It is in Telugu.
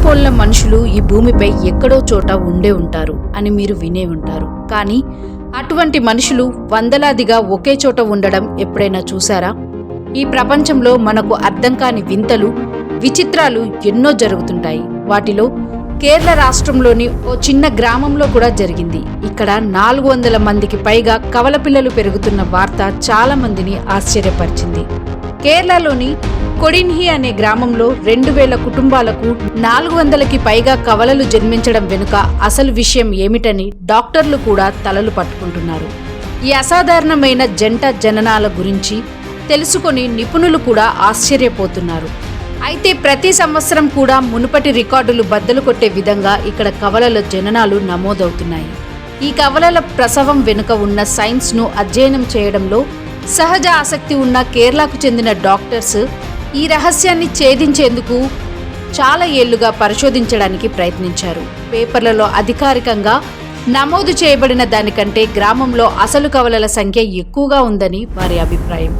పోలిన మనుషులు ఈ భూమిపై ఎక్కడో చోట ఉండే ఉంటారు అని మీరు వినే ఉంటారు. కానీ అటువంటి మనుషులు వందలాదిగా ఒకే చోట ఉండడం ఎప్పుడైనా చూసారా? ఈ ప్రపంచంలో మనకు అర్థం కాని వింతలు, విచిత్రాలు ఎన్నో జరుగుతుంటాయి. వాటిలో కేరళ రాష్ట్రంలోని ఓ చిన్న గ్రామంలో కూడా జరిగింది. ఇక్కడ 400 మందికి పైగా కవల పిల్లలు పెరుగుతున్న వార్త చాలా మందిని ఆశ్చర్యపరిచింది. కేరళలోని కొడిన్హి అనే గ్రామంలో 2000 కుటుంబాలకు 400కి పైగా కవలలు జన్మించడం వెనుక అసలు విషయం ఏమిటని డాక్టర్లు కూడా తలలు పట్టుకుంటున్నారు. ఈ అసాధారణమైన జంట జననాల గురించి తెలుసుకొని నిపుణులు కూడా ఆశ్చర్యపోతున్నారు. అయితే ప్రతి సంవత్సరం కూడా మునుపటి రికార్డులు బద్దలు కొట్టే విధంగా ఇక్కడ కవలల జననాలు నమోదవుతున్నాయి. ఈ కవలల ప్రసవం వెనుక ఉన్న సైన్స్ను అధ్యయనం చేయడంలో సహజ ఆసక్తి ఉన్న కేరళకు చెందిన డాక్టర్స్ ఈ రహస్యాన్ని ఛేదించేందుకు చాలా ఏళ్లుగా పరిశోధించడానికి ప్రయత్నించారు. పేపర్లలో అధికారికంగా నమోదు చేయబడిన దానికంటే గ్రామంలో అసలు కవలల సంఖ్య ఎక్కువగా ఉందని వారి అభిప్రాయం.